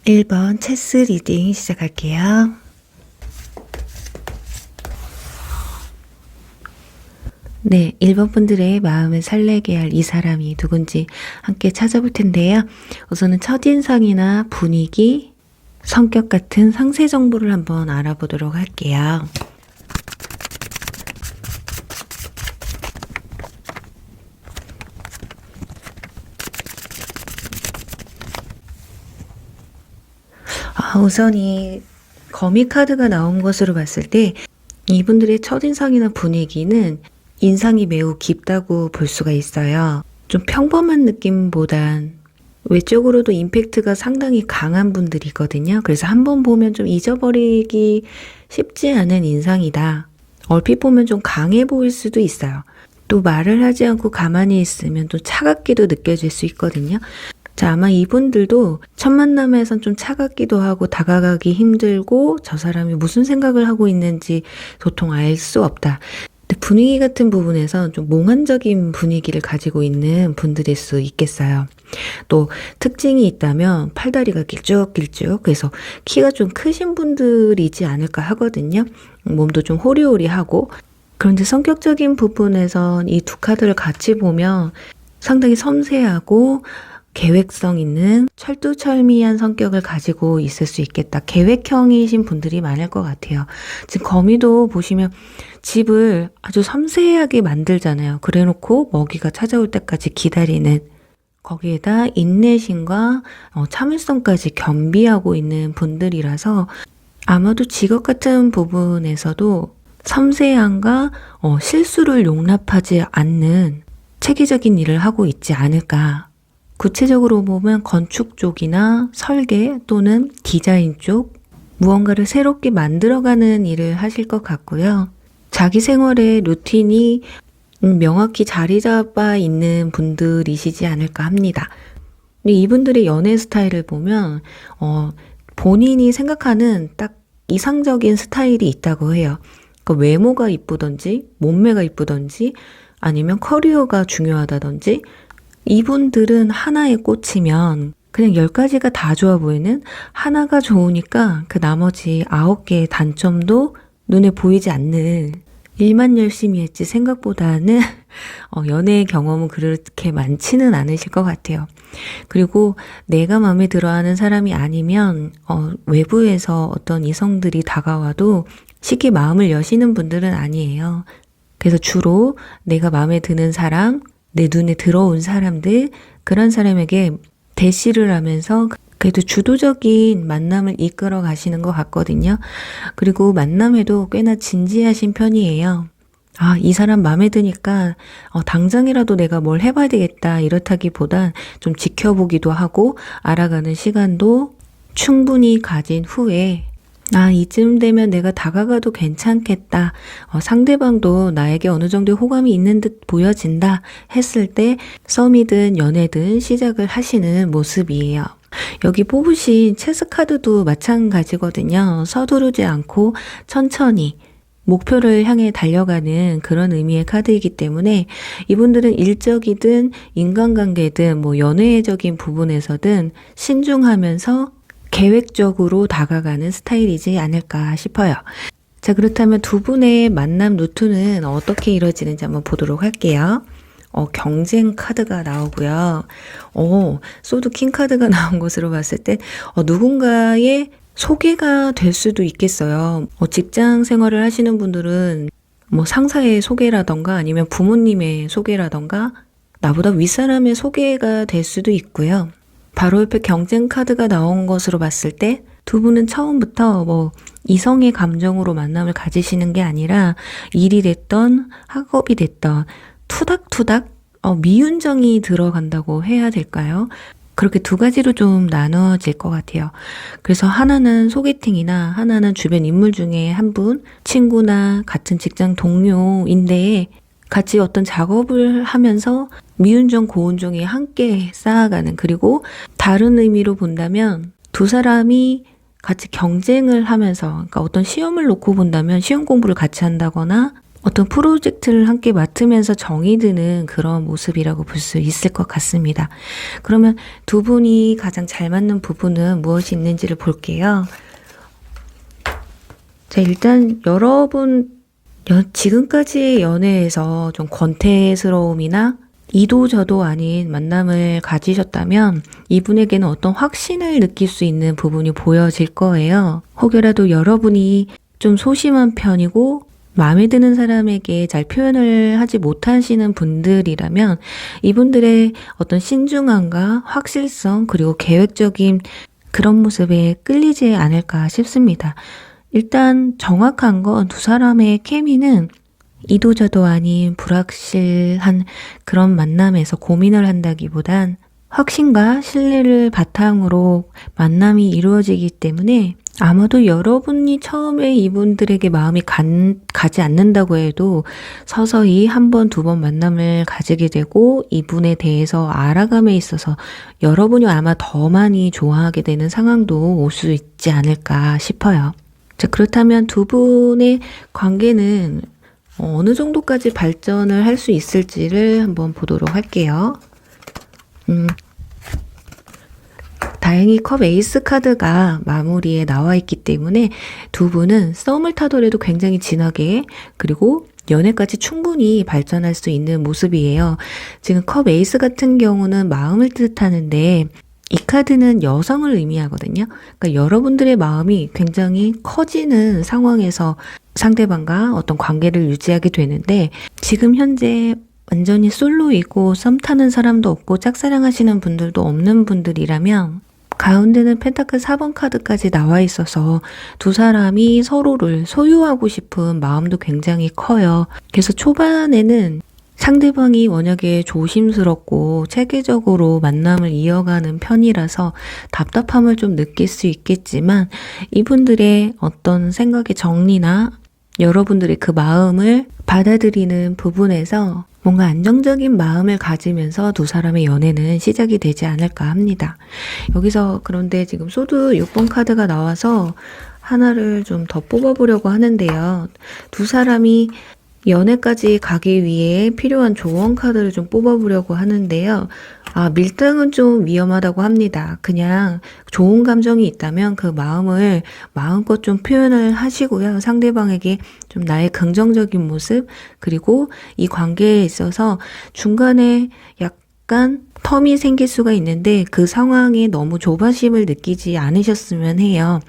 1번 체스 리딩 시작할게요. 네, 1번 분들의 마음을 설레게 할 이 사람이 누군지 함께 찾아볼 텐데요. 우선은 첫인상이나 분위기, 성격 같은 상세 정보를 한번 알아보도록 할게요. 우선 이 거미 카드가 나온 것으로 봤을 때 이분들의 첫인상이나 분위기는 인상이 매우 깊다고 볼 수가 있어요. 좀 평범한 느낌보단 외적으로도 임팩트가 상당히 강한 분들이거든요. 그래서 한번 보면 좀 잊어버리기 쉽지 않은 인상이다. 얼핏 보면 좀 강해 보일 수도 있어요. 또 말을 하지 않고 가만히 있으면 또 차갑기도 느껴질 수 있거든요. 자, 아마 이분들도 첫 만남에선 좀 차갑기도 하고 다가가기 힘들고 저 사람이 무슨 생각을 하고 있는지 도통 알 수 없다. 근데 분위기 같은 부분에서 좀 몽환적인 분위기를 가지고 있는 분들일 수 있겠어요. 또 특징이 있다면 팔다리가 길쭉길쭉, 그래서 키가 좀 크신 분들이지 않을까 하거든요. 몸도 좀 호리호리하고. 그런데 성격적인 부분에선 이 두 카드를 같이 보면 상당히 섬세하고 계획성 있는 철두철미한 성격을 가지고 있을 수 있겠다. 계획형이신 분들이 많을 것 같아요. 지금 거미도 보시면 집을 아주 섬세하게 만들잖아요. 그래놓고 먹이가 찾아올 때까지 기다리는, 거기에다 인내심과 참을성까지 겸비하고 있는 분들이라서 아마도 직업 같은 부분에서도 섬세함과 실수를 용납하지 않는 체계적인 일을 하고 있지 않을까. 구체적으로 보면 건축 쪽이나 설계 또는 디자인 쪽, 무언가를 새롭게 만들어가는 일을 하실 것 같고요. 자기 생활의 루틴이 명확히 자리 잡아 있는 분들이시지 않을까 합니다. 근데 이분들의 연애 스타일을 보면 본인이 생각하는 딱 이상적인 스타일이 있다고 해요. 그러니까 외모가 이쁘던지 몸매가 이쁘던지 아니면 커리어가 중요하다든지, 이분들은 하나에 꽂히면 그냥 10가지가 다 좋아 보이는, 하나가 좋으니까 그 나머지 9개의 단점도 눈에 보이지 않는, 일만 열심히 했지 생각보다는 연애 경험은 그렇게 많지는 않으실 것 같아요. 그리고 내가 마음에 들어하는 사람이 아니면 외부에서 어떤 이성들이 다가와도 쉽게 마음을 여시는 분들은 아니에요. 그래서 주로 내가 마음에 드는 사람, 내 눈에 들어온 사람들, 그런 사람에게 대시를 하면서 그래도 주도적인 만남을 이끌어 가시는 것 같거든요. 그리고 만남에도 꽤나 진지하신 편이에요. 이 사람 마음에 드니까 당장이라도 내가 뭘 해봐야 되겠다, 이렇다기보단 좀 지켜보기도 하고 알아가는 시간도 충분히 가진 후에 이쯤 되면 내가 다가가도 괜찮겠다, 상대방도 나에게 어느 정도의 호감이 있는 듯 보여진다 했을 때 썸이든 연애든 시작을 하시는 모습이에요. 여기 뽑으신 체스 카드도 마찬가지거든요. 서두르지 않고 천천히 목표를 향해 달려가는 그런 의미의 카드이기 때문에 이분들은 일적이든 인간관계든 연애적인 부분에서든 신중하면서 계획적으로 다가가는 스타일이지 않을까 싶어요. 자, 그렇다면 두 분의 만남 루트는 어떻게 이루어지는지 한번 보도록 할게요. 경쟁 카드가 나오고요. 소드 킹 카드가 나온 것으로 봤을 때 누군가의 소개가 될 수도 있겠어요. 직장 생활을 하시는 분들은 상사의 소개라던가 아니면 부모님의 소개라던가 나보다 윗사람의 소개가 될 수도 있고요. 바로 옆에 경쟁 카드가 나온 것으로 봤을 때 두 분은 처음부터 이성의 감정으로 만남을 가지시는 게 아니라 일이 됐던 학업이 됐던 투닥투닥 미운정이 들어간다고 해야 될까요? 그렇게 두 가지로 좀 나눠질 것 같아요. 그래서 하나는 소개팅이나 하나는 주변 인물 중에 한 분, 친구나 같은 직장 동료인데 같이 어떤 작업을 하면서 미운정 고운정이 함께 쌓아가는, 그리고 다른 의미로 본다면 두 사람이 같이 경쟁을 하면서, 그러니까 어떤 시험을 놓고 본다면 시험 공부를 같이 한다거나 어떤 프로젝트를 함께 맡으면서 정이 드는 그런 모습이라고 볼 수 있을 것 같습니다. 그러면 두 분이 가장 잘 맞는 부분은 무엇이 있는지를 볼게요. 자, 일단 여러분 지금까지의 연애에서 좀 권태스러움이나 이도저도 아닌 만남을 가지셨다면 이분에게는 어떤 확신을 느낄 수 있는 부분이 보여질 거예요. 혹여라도 여러분이 좀 소심한 편이고 마음에 드는 사람에게 잘 표현을 하지 못하시는 분들이라면 이분들의 어떤 신중함과 확실성 그리고 계획적인 그런 모습에 끌리지 않을까 싶습니다. 일단 정확한 건 두 사람의 케미는 이도저도 아닌 불확실한 그런 만남에서 고민을 한다기보단 확신과 신뢰를 바탕으로 만남이 이루어지기 때문에 아마도 여러분이 처음에 이분들에게 마음이 가지 않는다고 해도 서서히 한 번, 두 번 만남을 가지게 되고 이분에 대해서 알아감에 있어서 여러분이 아마 더 많이 좋아하게 되는 상황도 올 수 있지 않을까 싶어요. 자, 그렇다면 두 분의 관계는 어느 정도까지 발전을 할 수 있을지를 한번 보도록 할게요. 다행히 컵 에이스 카드가 마무리에 나와 있기 때문에 두 분은 썸을 타더라도 굉장히 진하게 그리고 연애까지 충분히 발전할 수 있는 모습이에요. 지금 컵 에이스 같은 경우는 마음을 뜻하는데 이 카드는 여성을 의미하거든요. 그러니까 여러분들의 마음이 굉장히 커지는 상황에서 상대방과 어떤 관계를 유지하게 되는데 지금 현재 완전히 솔로이고 썸 타는 사람도 없고 짝사랑하시는 분들도 없는 분들이라면 가운데는 펜타클 4번 카드까지 나와 있어서 두 사람이 서로를 소유하고 싶은 마음도 굉장히 커요. 그래서 초반에는 상대방이 워낙에 조심스럽고 체계적으로 만남을 이어가는 편이라서 답답함을 좀 느낄 수 있겠지만 이분들의 어떤 생각의 정리나 여러분들의 그 마음을 받아들이는 부분에서 뭔가 안정적인 마음을 가지면서 두 사람의 연애는 시작이 되지 않을까 합니다. 여기서 그런데 지금 소드 6번 카드가 나와서 하나를 좀 더 뽑아보려고 하는데요. 두 사람이 연애까지 가기 위해 필요한 조언 카드를 좀 뽑아보려고 하는데요. 밀당은 좀 위험하다고 합니다. 그냥 좋은 감정이 있다면 그 마음을 마음껏 좀 표현을 하시고요. 상대방에게 좀 나의 긍정적인 모습, 그리고 이 관계에 있어서 중간에 약간 텀이 생길 수가 있는데 그 상황에 너무 조바심을 느끼지 않으셨으면 해요.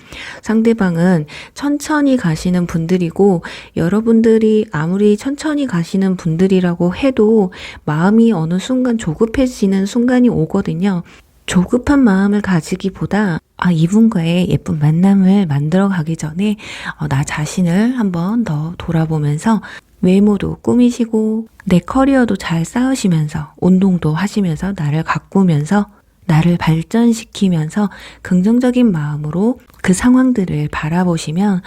상대방은 천천히 가시는 분들이고 여러분들이 아무리 천천히 가시는 분들이라고 해도 마음이 어느 순간 조급해지는 순간이 오거든요. 조급한 마음을 가지기보다 이분과의 예쁜 만남을 만들어 가기 전에 나 자신을 한번 더 돌아보면서 외모도 꾸미시고 내 커리어도 잘 쌓으시면서 운동도 하시면서 나를 가꾸면서 나를 발전시키면서 긍정적인 마음으로 그 상황들을 바라보시면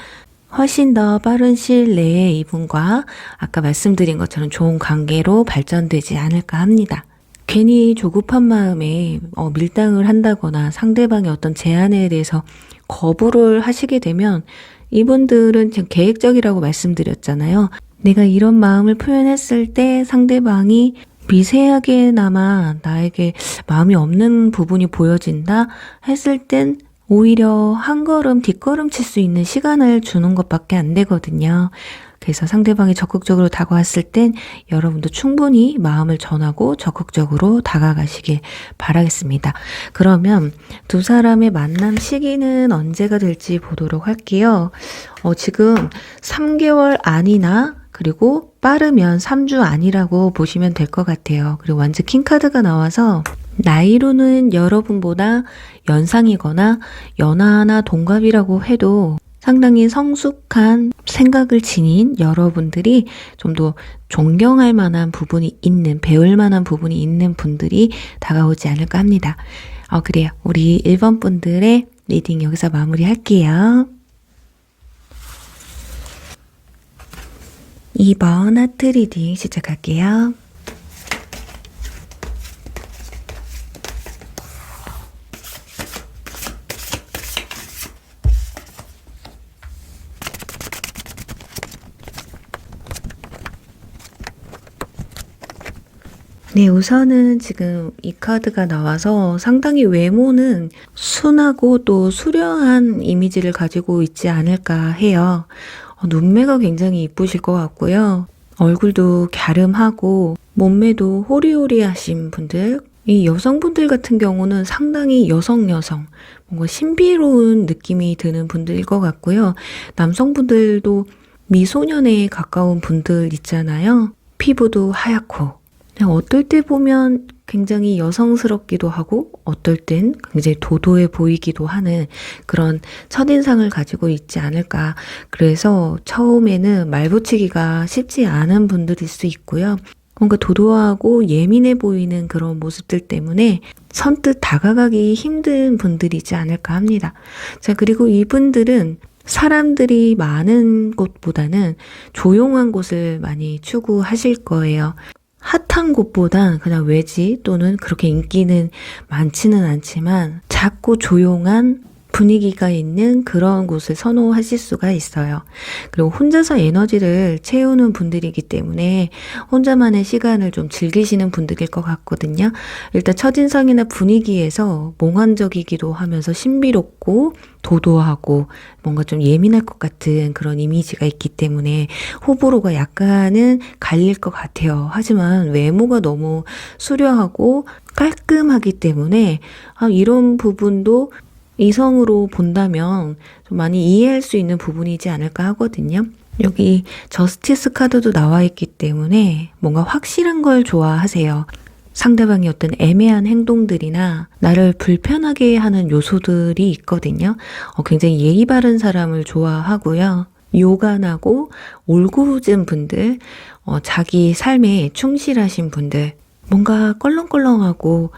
훨씬 더 빠른 시일 내에 이분과 아까 말씀드린 것처럼 좋은 관계로 발전되지 않을까 합니다. 괜히 조급한 마음에 밀당을 한다거나 상대방의 어떤 제안에 대해서 거부를 하시게 되면 이분들은 지금 계획적이라고 말씀드렸잖아요. 내가 이런 마음을 표현했을 때 상대방이 미세하게나마 나에게 마음이 없는 부분이 보여진다 했을 땐 오히려 한 걸음 뒷걸음 칠 수 있는 시간을 주는 것밖에 안 되거든요. 그래서 상대방이 적극적으로 다가왔을 땐 여러분도 충분히 마음을 전하고 적극적으로 다가가시길 바라겠습니다. 그러면 두 사람의 만남 시기는 언제가 될지 보도록 할게요. 지금 3개월 안이나 그리고 빠르면 3주 안이라고 보시면 될 것 같아요. 그리고 완전 킹카드가 나와서 나이로는 여러분보다 연상이거나 연하나 동갑이라고 해도 상당히 성숙한 생각을 지닌 여러분들이 좀 더 존경할 만한 부분이 있는, 배울 만한 부분이 있는 분들이 다가오지 않을까 합니다. 그래요. 우리 1번 분들의 리딩 여기서 마무리할게요. 2번 하트 리딩 시작할게요. 네, 우선은 지금 이 카드가 나와서 상당히 외모는 순하고 또 수려한 이미지를 가지고 있지 않을까 해요. 눈매가 굉장히 이쁘실 것 같고요. 얼굴도 갸름하고 몸매도 호리호리하신 분들, 이 여성분들 같은 경우는 상당히 여성, 뭔가 신비로운 느낌이 드는 분들일 것 같고요. 남성분들도 미소년에 가까운 분들 있잖아요. 피부도 하얗고. 어떨 때 보면 굉장히 여성스럽기도 하고 어떨 땐 굉장히 도도해 보이기도 하는 그런 첫인상을 가지고 있지 않을까. 그래서 처음에는 말 붙이기가 쉽지 않은 분들일 수 있고요. 뭔가 도도하고 예민해 보이는 그런 모습들 때문에 선뜻 다가가기 힘든 분들이지 않을까 합니다. 자, 그리고 이분들은 사람들이 많은 곳보다는 조용한 곳을 많이 추구하실 거예요. 핫한 곳보단 그냥 외지 또는 그렇게 인기는 많지는 않지만 작고 조용한 분위기가 있는 그런 곳을 선호하실 수가 있어요. 그리고 혼자서 에너지를 채우는 분들이기 때문에 혼자만의 시간을 좀 즐기시는 분들일 것 같거든요. 일단 첫인상이나 분위기에서 몽환적이기도 하면서 신비롭고 도도하고 뭔가 좀 예민할 것 같은 그런 이미지가 있기 때문에 호불호가 약간은 갈릴 것 같아요. 하지만 외모가 너무 수려하고 깔끔하기 때문에 이런 부분도 이성으로 본다면 좀 많이 이해할 수 있는 부분이지 않을까 하거든요. 여기 저스티스 카드도 나와 있기 때문에 뭔가 확실한 걸 좋아하세요. 상대방의 어떤 애매한 행동들이나 나를 불편하게 하는 요소들이 있거든요. 굉장히 예의 바른 사람을 좋아하고요. 요간하고 올곧은 분들, 자기 삶에 충실하신 분들, 뭔가 껄렁껄렁하고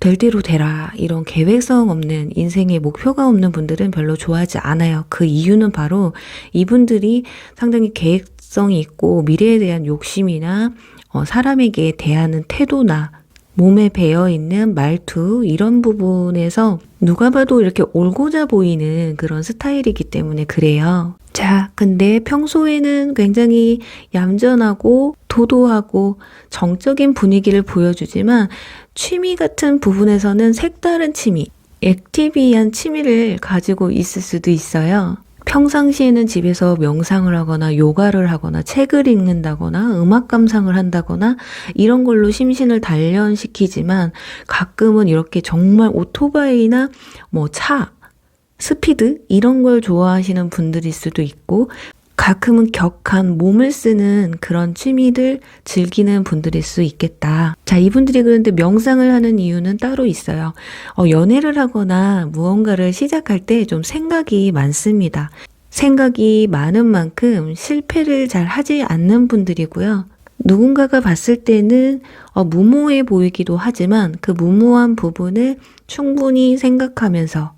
될 대로 되라 이런 계획성 없는 인생의 목표가 없는 분들은 별로 좋아하지 않아요. 그 이유는 바로 이분들이 상당히 계획성이 있고 미래에 대한 욕심이나 사람에게 대하는 태도나 몸에 배어있는 말투 이런 부분에서 누가 봐도 이렇게 올고자 보이는 그런 스타일이기 때문에 그래요. 자, 근데 평소에는 굉장히 얌전하고 도도하고 정적인 분위기를 보여주지만 취미 같은 부분에서는 색다른 취미, 액티비한 취미를 가지고 있을 수도 있어요. 평상시에는 집에서 명상을 하거나 요가를 하거나 책을 읽는다거나 음악 감상을 한다거나 이런 걸로 심신을 단련시키지만 가끔은 이렇게 정말 오토바이나 차, 스피드 이런 걸 좋아하시는 분들일 수도 있고 가끔은 격한 몸을 쓰는 그런 취미들 즐기는 분들일 수 있겠다. 자, 이분들이 그런데 명상을 하는 이유는 따로 있어요. 연애를 하거나 무언가를 시작할 때 좀 생각이 많습니다. 생각이 많은 만큼 실패를 잘 하지 않는 분들이고요. 누군가가 봤을 때는 무모해 보이기도 하지만 그 무모한 부분을 충분히 생각하면서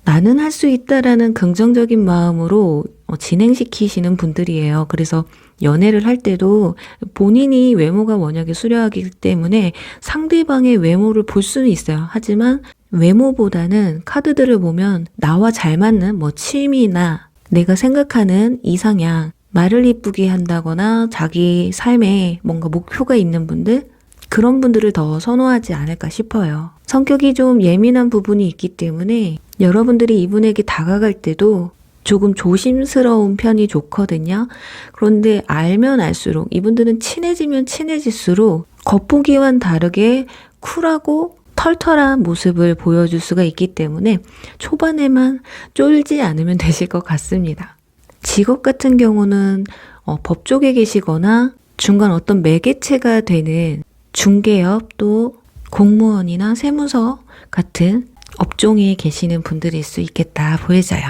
나는 할 수 있다라는 긍정적인 마음으로 진행시키시는 분들이에요. 그래서 연애를 할 때도 본인이 외모가 워낙에 수려하기 때문에 상대방의 외모를 볼 수는 있어요. 하지만 외모보다는 카드들을 보면 나와 잘 맞는 취미나 내가 생각하는 이상향, 말을 이쁘게 한다거나 자기 삶에 뭔가 목표가 있는 분들, 그런 분들을 더 선호하지 않을까 싶어요. 성격이 좀 예민한 부분이 있기 때문에 여러분들이 이분에게 다가갈 때도 조금 조심스러운 편이 좋거든요. 그런데 알면 알수록 이분들은 친해지면 친해질수록 겉보기와는 다르게 쿨하고 털털한 모습을 보여줄 수가 있기 때문에 초반에만 쫄지 않으면 되실 것 같습니다. 직업 같은 경우는 법 쪽에 계시거나 중간 어떤 매개체가 되는 중개업 또 공무원이나 세무서 같은 업종에 계시는 분들일 수 있겠다 보여져요.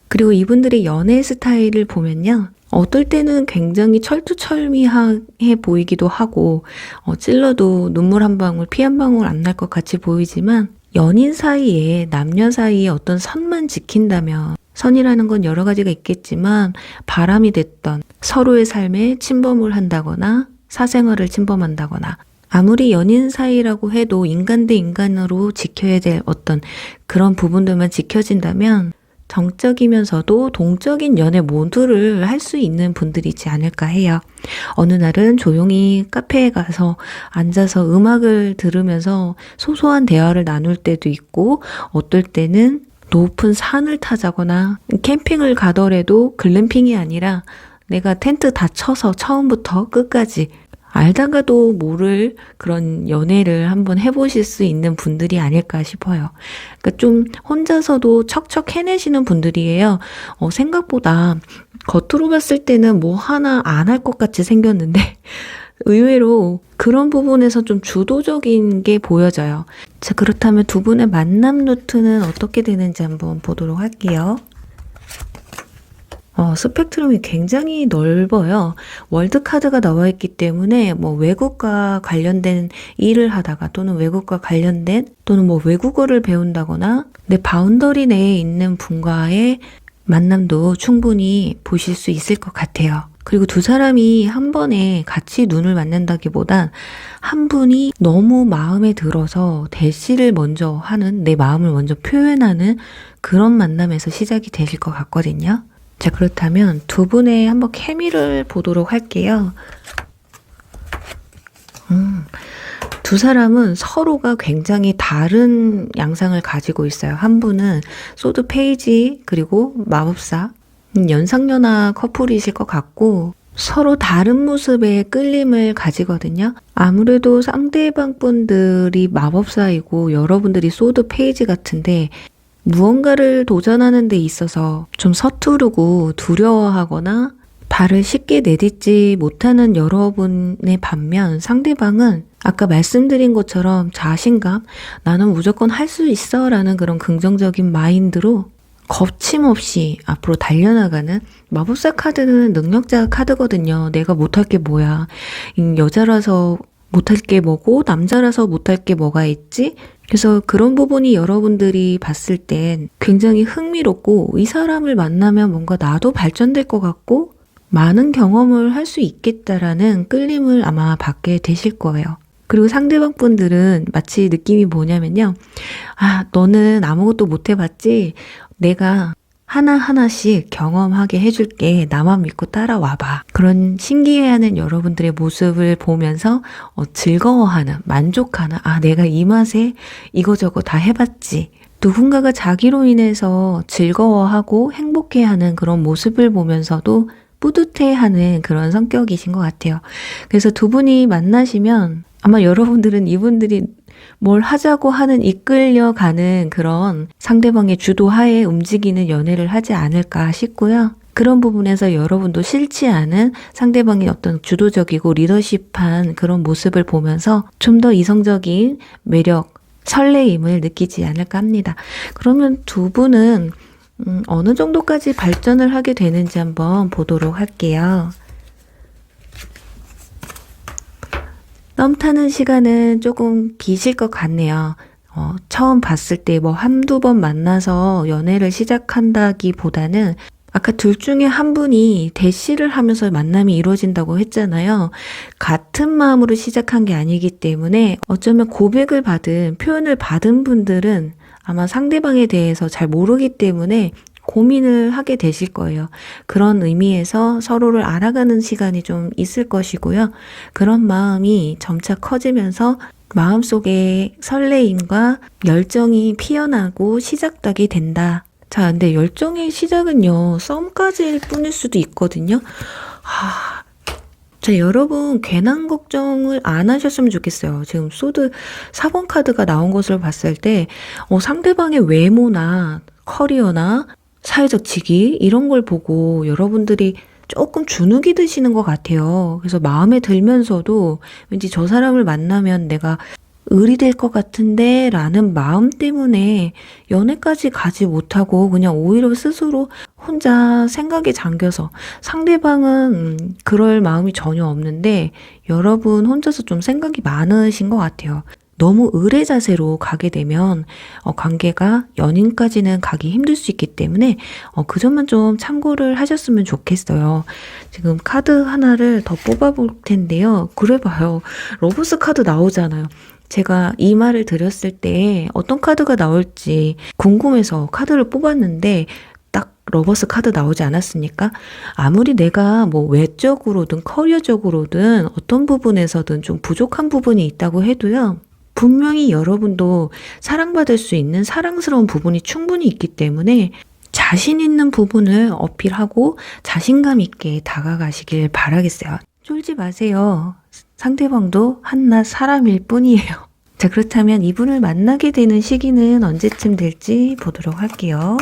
그리고 이분들의 연애 스타일을 보면요. 어떨 때는 굉장히 철두철미해 보이기도 하고 찔러도 눈물 한 방울, 피 한 방울 안 날 것 같이 보이지만 연인 사이에 남녀 사이에 어떤 선만 지킨다면 선이라는 건 여러 가지가 있겠지만 바람이 됐던 서로의 삶에 침범을 한다거나 사생활을 침범한다거나 아무리 연인 사이라고 해도 인간 대 인간으로 지켜야 될 어떤 그런 부분들만 지켜진다면 정적이면서도 동적인 연애 모두를 할 수 있는 분들이지 않을까 해요. 어느 날은 조용히 카페에 가서 앉아서 음악을 들으면서 소소한 대화를 나눌 때도 있고, 어떨 때는 높은 산을 타자거나 캠핑을 가더라도 글램핑이 아니라 내가 텐트 다 쳐서 처음부터 끝까지 알다가도 모를 그런 연애를 한번 해보실 수 있는 분들이 아닐까 싶어요. 그러니까 좀 혼자서도 척척 해내시는 분들이에요. 생각보다 겉으로 봤을 때는 뭐 하나 안 할 것 같이 생겼는데 의외로 그런 부분에서 좀 주도적인 게 보여져요. 자, 그렇다면 두 분의 만남 루트는 어떻게 되는지 한번 보도록 할게요. 스펙트럼이 굉장히 넓어요. 월드카드가 나와 있기 때문에 뭐 외국과 관련된 일을 하다가 또는 외국과 관련된 또는 뭐 외국어를 배운다거나 내 바운더리 내에 있는 분과의 만남도 충분히 보실 수 있을 것 같아요. 그리고 두 사람이 한 번에 같이 눈을 맞는다기보단 한 분이 너무 마음에 들어서 대시를 먼저 하는, 내 마음을 먼저 표현하는 그런 만남에서 시작이 되실 것 같거든요. 자, 그렇다면 두 분의 한번 케미를 보도록 할게요. 두 사람은 서로가 굉장히 다른 양상을 가지고 있어요. 한 분은 소드 페이지 그리고 마법사, 연상연하 커플이실 것 같고 서로 다른 모습의 끌림을 가지거든요. 아무래도 상대방 분들이 마법사이고 여러분들이 소드 페이지 같은데 무언가를 도전하는 데 있어서 좀 서투르고 두려워하거나 발을 쉽게 내딛지 못하는 여러분의 반면 상대방은 아까 말씀드린 것처럼 자신감, 나는 무조건 할 수 있어 라는 그런 긍정적인 마인드로 거침없이 앞으로 달려나가는, 마법사 카드는 능력자 카드거든요. 내가 못할 게 뭐야. 여자라서 못할 게 뭐고 남자라서 못할 게 뭐가 있지? 그래서 그런 부분이 여러분들이 봤을 땐 굉장히 흥미롭고 이 사람을 만나면 뭔가 나도 발전될 것 같고 많은 경험을 할 수 있겠다라는 끌림을 아마 받게 되실 거예요. 그리고 상대방 분들은 마치 느낌이 뭐냐면요. 너는 아무것도 못 해봤지? 내가 하나하나씩 경험하게 해줄게. 나만 믿고 따라와봐. 그런 신기해하는 여러분들의 모습을 보면서 즐거워하는, 만족하는, 내가 이 맛에 이거저거 다 해봤지. 누군가가 자기로 인해서 즐거워하고 행복해하는 그런 모습을 보면서도 뿌듯해하는 그런 성격이신 것 같아요. 그래서 두 분이 만나시면 아마 여러분들은 이분들이 뭘 하자고 하는 이끌려가는 그런 상대방의 주도하에 움직이는 연애를 하지 않을까 싶고요. 그런 부분에서 여러분도 싫지 않은 상대방의 어떤 주도적이고 리더십한 그런 모습을 보면서 좀 더 이성적인 매력, 설레임을 느끼지 않을까 합니다. 그러면 두 분은 어느 정도까지 발전을 하게 되는지 한번 보도록 할게요. 썸 타는 시간은 조금 기실 것 같네요. 처음 봤을 때 뭐 한두 번 만나서 연애를 시작한다기보다는 아까 둘 중에 한 분이 대시를 하면서 만남이 이루어진다고 했잖아요. 같은 마음으로 시작한 게 아니기 때문에 어쩌면 고백을 받은, 표현을 받은 분들은 아마 상대방에 대해서 잘 모르기 때문에 고민을 하게 되실 거예요. 그런 의미에서 서로를 알아가는 시간이 좀 있을 것이고요. 그런 마음이 점차 커지면서 마음속에 설레임과 열정이 피어나고 시작되게 된다. 자, 근데 열정의 시작은요, 썸까지일 뿐일 수도 있거든요. 자, 여러분 괜한 걱정을 안 하셨으면 좋겠어요. 지금 소드 4번 카드가 나온 것을 봤을 때 상대방의 외모나 커리어나 사회적 직위 이런 걸 보고 여러분들이 조금 주눅이 드시는 것 같아요. 그래서 마음에 들면서도 왠지 저 사람을 만나면 내가 을이 될 것 같은데 라는 마음 때문에 연애까지 가지 못하고 그냥 오히려 스스로 혼자 생각에 잠겨서, 상대방은 그럴 마음이 전혀 없는데 여러분 혼자서 좀 생각이 많으신 것 같아요. 너무 의뢰 자세로 가게 되면 관계가 연인까지는 가기 힘들 수 있기 때문에 그 점만 좀 참고를 하셨으면 좋겠어요. 지금 카드 하나를 더 뽑아볼 텐데요. 그래봐요. 러브스 카드 나오잖아요. 제가 이 말을 드렸을 때 어떤 카드가 나올지 궁금해서 카드를 뽑았는데 딱 러버스 카드 나오지 않았습니까? 아무리 내가 뭐 외적으로든 커리어적으로든 어떤 부분에서든 좀 부족한 부분이 있다고 해도요. 분명히 여러분도 사랑받을 수 있는 사랑스러운 부분이 충분히 있기 때문에 자신 있는 부분을 어필하고 자신감 있게 다가가시길 바라겠어요. 쫄지 마세요. 상대방도 한낱 사람일 뿐이에요. 자, 그렇다면 이분을 만나게 되는 시기는 언제쯤 될지 보도록 할게요.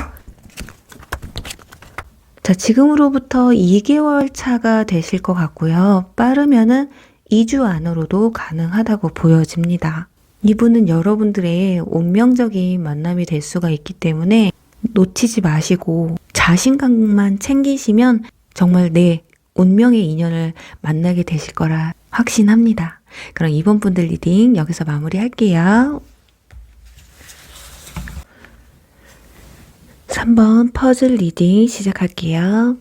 자, 지금으로부터 2개월 차가 되실 것 같고요. 빠르면은 2주 안으로도 가능하다고 보여집니다. 이분은 여러분들의 운명적인 만남이 될 수가 있기 때문에 놓치지 마시고 자신감만 챙기시면 정말 내 운명의 인연을 만나게 되실 거라 확신합니다. 그럼 이번 분들 리딩 여기서 마무리할게요. 3번 퍼즐 리딩 시작할게요.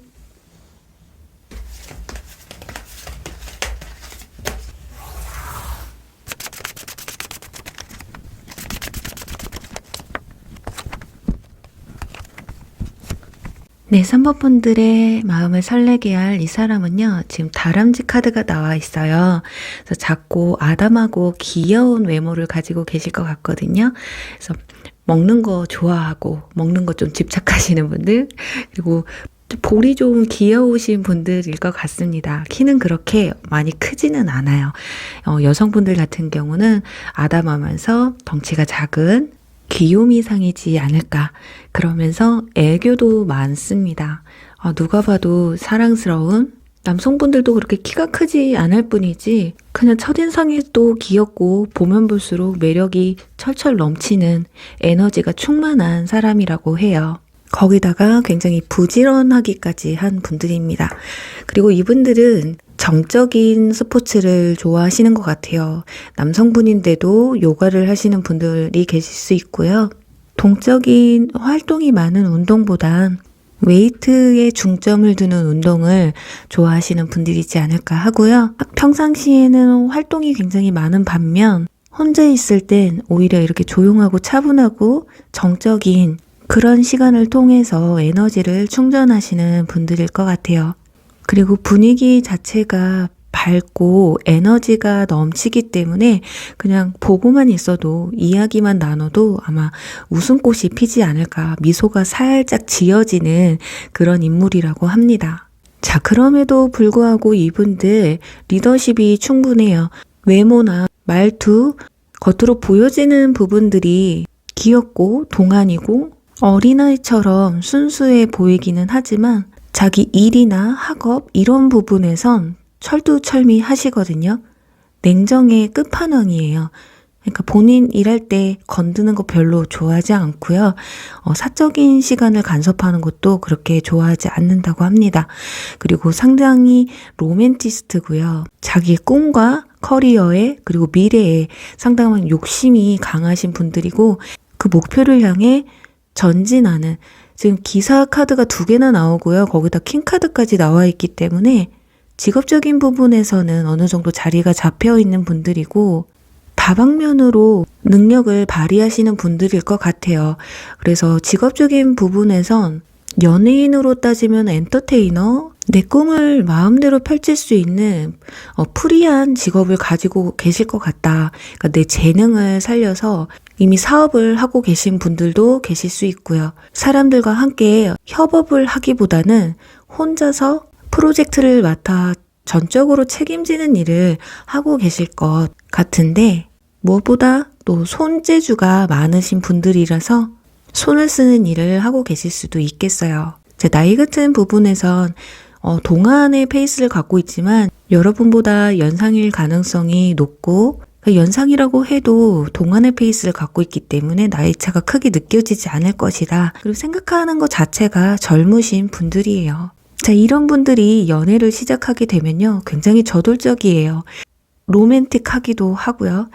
네, 3번 분들의 마음을 설레게 할 이 사람은요, 지금 다람쥐 카드가 나와 있어요. 그래서 작고 아담하고 귀여운 외모를 가지고 계실 것 같거든요. 그래서 먹는 거 좋아하고, 먹는 거 좀 집착하시는 분들, 그리고 볼이 좀 귀여우신 분들일 것 같습니다. 키는 그렇게 많이 크지는 않아요. 여성분들 같은 경우는 아담하면서 덩치가 작은 귀요미상이지 않을까. 그러면서 애교도 많습니다. 누가 봐도 사랑스러운 남성분들도 그렇게 키가 크지 않을 뿐이지 그냥 첫인상에도 귀엽고 보면 볼수록 매력이 철철 넘치는 에너지가 충만한 사람이라고 해요. 거기다가 굉장히 부지런하기까지 한 분들입니다. 그리고 이분들은 정적인 스포츠를 좋아하시는 것 같아요. 남성분인데도 요가를 하시는 분들이 계실 수 있고요. 동적인 활동이 많은 운동보단 웨이트에 중점을 두는 운동을 좋아하시는 분들이지 않을까 하고요. 평상시에는 활동이 굉장히 많은 반면 혼자 있을 땐 오히려 이렇게 조용하고 차분하고 정적인 그런 시간을 통해서 에너지를 충전하시는 분들일 것 같아요. 그리고 분위기 자체가 밝고 에너지가 넘치기 때문에 그냥 보고만 있어도 이야기만 나눠도 아마 웃음꽃이 피지 않을까, 미소가 살짝 지어지는 그런 인물이라고 합니다. 자, 그럼에도 불구하고 이분들 리더십이 충분해요. 외모나 말투, 겉으로 보여지는 부분들이 귀엽고 동안이고 어린아이처럼 순수해 보이기는 하지만 자기 일이나 학업 이런 부분에선 철두철미하시거든요. 냉정의 끝판왕이에요. 그러니까 본인 일할 때 건드는 거 별로 좋아하지 않고요. 사적인 시간을 간섭하는 것도 그렇게 좋아하지 않는다고 합니다. 그리고 상당히 로맨티스트고요. 자기의 꿈과 커리어에 그리고 미래에 상당한 욕심이 강하신 분들이고 그 목표를 향해 전진하는, 지금 기사 카드가 2개나 나오고요. 거기다 킹 카드까지 나와 있기 때문에 직업적인 부분에서는 어느 정도 자리가 잡혀 있는 분들이고 다방면으로 능력을 발휘하시는 분들일 것 같아요. 그래서 직업적인 부분에선 연예인으로 따지면 엔터테이너, 내 꿈을 마음대로 펼칠 수 있는 프리한 직업을 가지고 계실 것 같다. 그러니까 내 재능을 살려서 이미 사업을 하고 계신 분들도 계실 수 있고요. 사람들과 함께 협업을 하기보다는 혼자서 프로젝트를 맡아 전적으로 책임지는 일을 하고 계실 것 같은데 무엇보다 또 손재주가 많으신 분들이라서 손을 쓰는 일을 하고 계실 수도 있겠어요. 제 나이 같은 부분에선 동안의 페이스를 갖고 있지만 여러분보다 연상일 가능성이 높고 연상이라고 해도 동안의 페이스를 갖고 있기 때문에 나이차가 크게 느껴지지 않을 것이다. 그리고 생각하는 것 자체가 젊으신 분들이에요. 자, 이런 분들이 연애를 시작하게 되면요. 굉장히 저돌적이에요. 로맨틱하기도 하고요.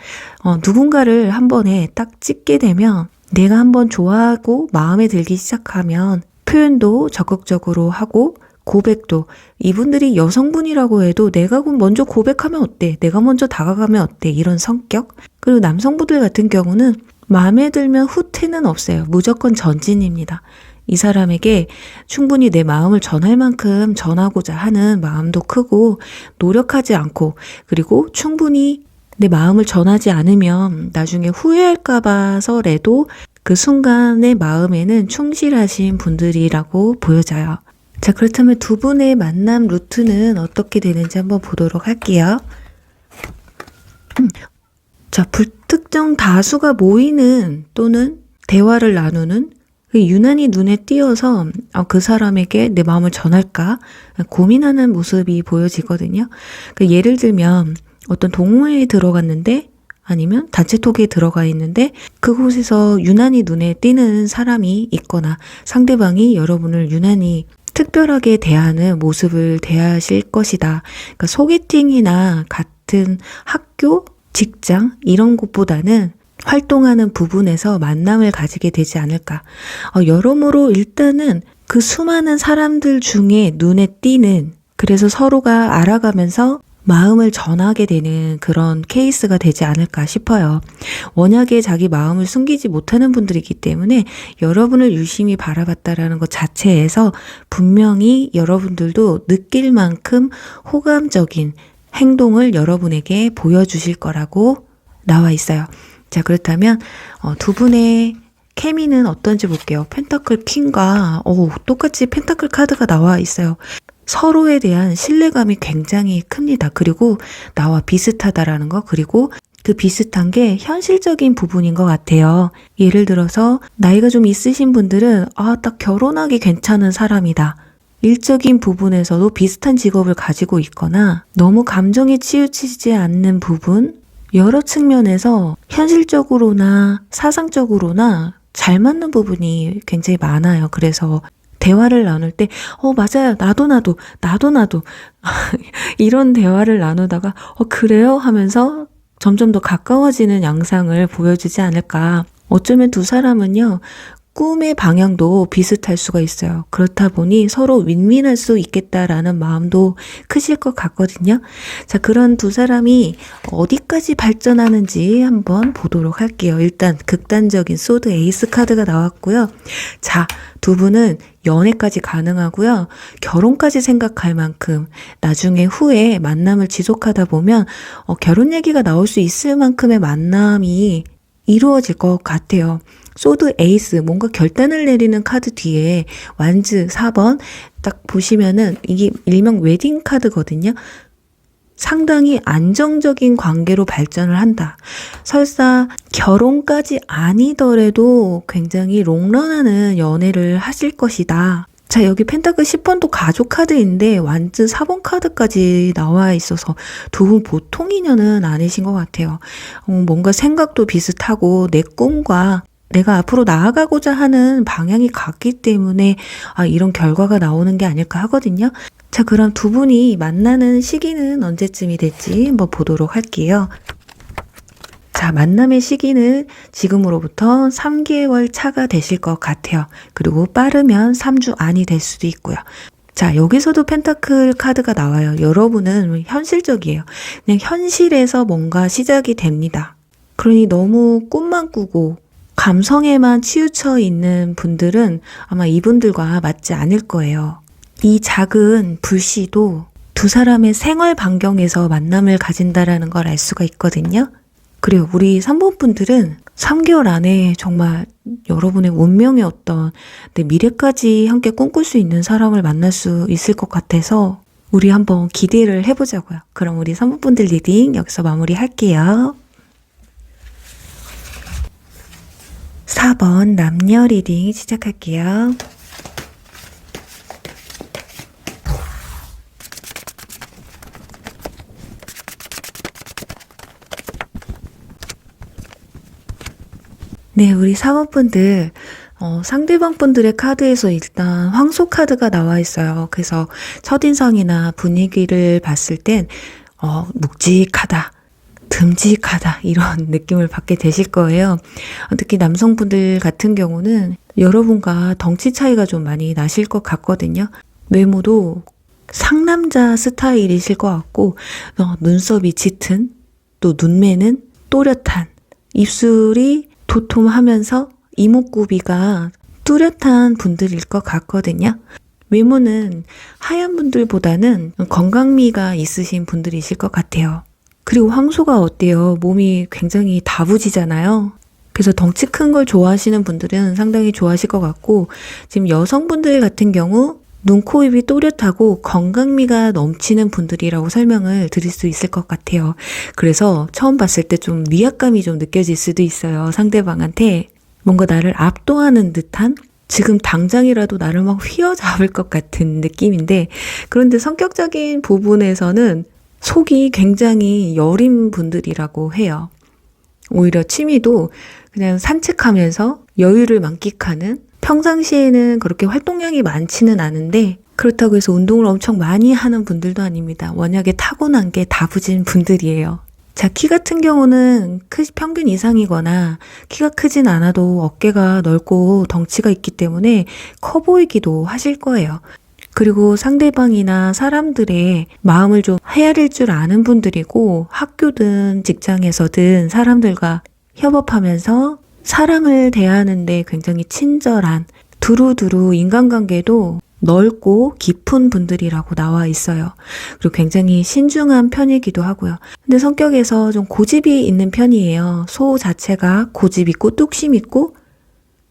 누군가를 한 번에 딱 찍게 되면 내가 한번 좋아하고 마음에 들기 시작하면 표현도 적극적으로 하고 고백도, 이분들이 여성분이라고 해도 내가 먼저 고백하면 어때? 내가 먼저 다가가면 어때? 이런 성격. 그리고 남성분들 같은 경우는 마음에 들면 후퇴는 없어요. 무조건 전진입니다. 이 사람에게 충분히 내 마음을 전할 만큼 전하고자 하는 마음도 크고 노력하지 않고 그리고 충분히 내 마음을 전하지 않으면 나중에 후회할까 봐서라도 그 순간의 마음에는 충실하신 분들이라고 보여져요. 자, 그렇다면 두 분의 만남 루트는 어떻게 되는지 한번 보도록 할게요. 자, 불특정 다수가 모이는 또는 대화를 나누는 유난히 눈에 띄어서 그 사람에게 내 마음을 전할까 고민하는 모습이 보여지거든요. 예를 들면 어떤 동호회에 들어갔는데 아니면 단체톡에 들어가 있는데 그곳에서 유난히 눈에 띄는 사람이 있거나 상대방이 여러분을 유난히 특별하게 대하는 모습을 대하실 것이다. 그러니까 소개팅이나 같은 학교, 직장 이런 곳보다는 활동하는 부분에서 만남을 가지게 되지 않을까. 여러모로 일단은 그 수많은 사람들 중에 눈에 띄는 그래서 서로가 알아가면서 마음을 전하게 되는 그런 케이스가 되지 않을까 싶어요. 워낙에 자기 마음을 숨기지 못하는 분들이기 때문에 여러분을 유심히 바라봤다라는 것 자체에서 분명히 여러분들도 느낄 만큼 호감적인 행동을 여러분에게 보여주실 거라고 나와 있어요. 자, 그렇다면 두 분의 케미는 어떤지 볼게요. 펜타클 킹과 똑같이 펜타클 카드가 나와 있어요. 서로에 대한 신뢰감이 굉장히 큽니다. 그리고 나와 비슷하다라는 거, 그리고 그 비슷한 게 현실적인 부분인 것 같아요. 예를 들어서 나이가 좀 있으신 분들은 딱 결혼하기 괜찮은 사람이다. 일적인 부분에서도 비슷한 직업을 가지고 있거나 너무 감정에 치우치지 않는 부분, 여러 측면에서 현실적으로나 사상적으로나 잘 맞는 부분이 굉장히 많아요. 그래서 대화를 나눌 때 맞아요. 나도 이런 대화를 나누다가 그래요? 하면서 점점 더 가까워지는 양상을 보여주지 않을까. 어쩌면 두 사람은요. 꿈의 방향도 비슷할 수가 있어요. 그렇다 보니 서로 윈윈할 수 있겠다라는 마음도 크실 것 같거든요. 자, 그런 두 사람이 어디까지 발전하는지 한번 보도록 할게요. 일단 극단적인 소드 에이스 카드가 나왔고요. 자, 두 분은 연애까지 가능하고요. 결혼까지 생각할 만큼 나중에 후에 만남을 지속하다 보면 결혼 얘기가 나올 수 있을 만큼의 만남이 이루어질 것 같아요. 소드 에이스, 뭔가 결단을 내리는 카드 뒤에 완즈 4번 딱 보시면은 이게 일명 웨딩 카드거든요. 상당히 안정적인 관계로 발전을 한다. 설사 결혼까지 아니더라도 굉장히 롱런하는 연애를 하실 것이다. 자, 여기 펜타클 10번도 가족 카드인데 완즈 4번 카드까지 나와 있어서 두 분 보통 인연은 아니신 것 같아요. 뭔가 생각도 비슷하고 내 꿈과 내가 앞으로 나아가고자 하는 방향이 같기 때문에 이런 결과가 나오는 게 아닐까 하거든요. 자, 그럼 두 분이 만나는 시기는 언제쯤이 될지 한번 보도록 할게요. 자, 만남의 시기는 지금으로부터 3개월 차가 되실 것 같아요. 그리고 빠르면 3주 안이 될 수도 있고요. 자, 여기서도 펜타클 카드가 나와요. 여러분은 현실적이에요. 그냥 현실에서 뭔가 시작이 됩니다. 그러니 너무 꿈만 꾸고 감성에만 치우쳐 있는 분들은 아마 이분들과 맞지 않을 거예요. 이 작은 불씨도 두 사람의 생활 반경에서 만남을 가진다라는 걸 알 수가 있거든요. 그리고 우리 3번 분들은 3개월 안에 정말 여러분의 운명의 어떤 내 미래까지 함께 꿈꿀 수 있는 사람을 만날 수 있을 것 같아서 우리 한번 기대를 해보자고요. 그럼 우리 3번 분들 리딩 여기서 마무리할게요. 4번 남녀 리딩 시작할게요. 네, 우리 4번 분들 상대방 분들의 카드에서 일단 황소 카드가 나와 있어요. 그래서 첫인상이나 분위기를 봤을 땐 묵직하다, 듬직하다 이런 느낌을 받게 되실 거예요. 특히 남성분들 같은 경우는 여러분과 덩치 차이가 좀 많이 나실 것 같거든요. 외모도 상남자 스타일이실 것 같고 눈썹이 짙은, 또 눈매는 또렷한, 입술이 도톰하면서 이목구비가 뚜렷한 분들일 것 같거든요. 외모는 하얀 분들보다는 건강미가 있으신 분들이실 것 같아요. 그리고 황소가 어때요? 몸이 굉장히 다부지잖아요. 그래서 덩치 큰 걸 좋아하시는 분들은 상당히 좋아하실 것 같고, 지금 여성분들 같은 경우 눈, 코, 입이 또렷하고 건강미가 넘치는 분들이라고 설명을 드릴 수 있을 것 같아요. 그래서 처음 봤을 때 좀 위압감이 좀 느껴질 수도 있어요. 상대방한테 뭔가 나를 압도하는 듯한, 지금 당장이라도 나를 막 휘어잡을 것 같은 느낌인데, 그런데 성격적인 부분에서는 속이 굉장히 여린 분들이라고 해요. 오히려 취미도 그냥 산책하면서 여유를 만끽하는, 평상시에는 그렇게 활동량이 많지는 않은데 그렇다고 해서 운동을 엄청 많이 하는 분들도 아닙니다. 워낙에 타고난 게 다부진 분들이에요. 자, 키 같은 경우는 평균 이상이거나 키가 크진 않아도 어깨가 넓고 덩치가 있기 때문에 커 보이기도 하실 거예요. 그리고 상대방이나 사람들의 마음을 좀 헤아릴 줄 아는 분들이고, 학교든 직장에서든 사람들과 협업하면서 사람을 대하는데 굉장히 친절한, 두루두루 인간관계도 넓고 깊은 분들이라고 나와 있어요. 그리고 굉장히 신중한 편이기도 하고요. 근데 성격에서 좀 고집이 있는 편이에요. 소 자체가 고집 있고 뚝심 있고,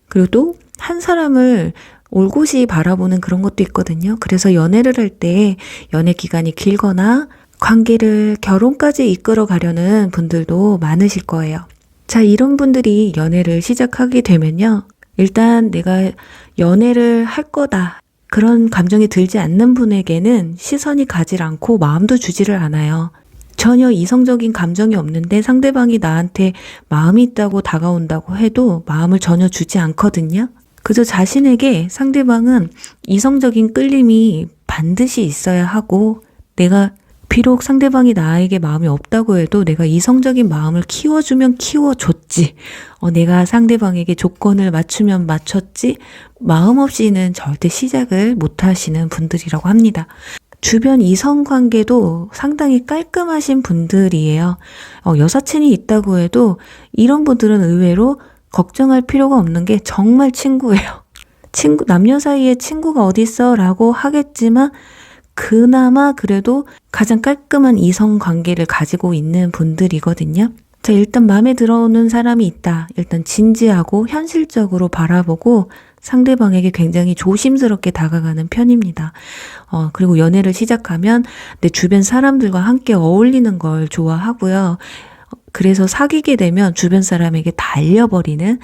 그리고 또 한 사람을 올곧이 바라보는 그런 것도 있거든요. 그래서 연애를 할 때 연애 기간이 길거나 관계를 결혼까지 이끌어 가려는 분들도 많으실 거예요. 자, 이런 분들이 연애를 시작하게 되면요. 일단 내가 연애를 할 거다, 그런 감정이 들지 않는 분에게는 시선이 가질 않고 마음도 주지를 않아요. 전혀 이성적인 감정이 없는데 상대방이 나한테 마음이 있다고 다가온다고 해도 마음을 전혀 주지 않거든요. 그저 자신에게 상대방은 이성적인 끌림이 반드시 있어야 하고, 내가 비록 상대방이 나에게 마음이 없다고 해도 내가 이성적인 마음을 키워주면 키워줬지, 내가 상대방에게 조건을 맞추면 맞췄지, 마음 없이는 절대 시작을 못 하시는 분들이라고 합니다. 주변 이성관계도 상당히 깔끔하신 분들이에요. 여사친이 있다고 해도 이런 분들은 의외로 걱정할 필요가 없는 게 정말 친구예요. 남녀 사이에 친구가 어딨어? 라고 하겠지만 그나마 그래도 가장 깔끔한 이성관계를 가지고 있는 분들이거든요. 자, 일단 마음에 들어오는 사람이 있다. 일단 진지하고 현실적으로 바라보고 상대방에게 굉장히 조심스럽게 다가가는 편입니다. 그리고 연애를 시작하면 내 주변 사람들과 함께 어울리는 걸 좋아하고요. 그래서 사귀게 되면 주변 사람에게 다 알려버리는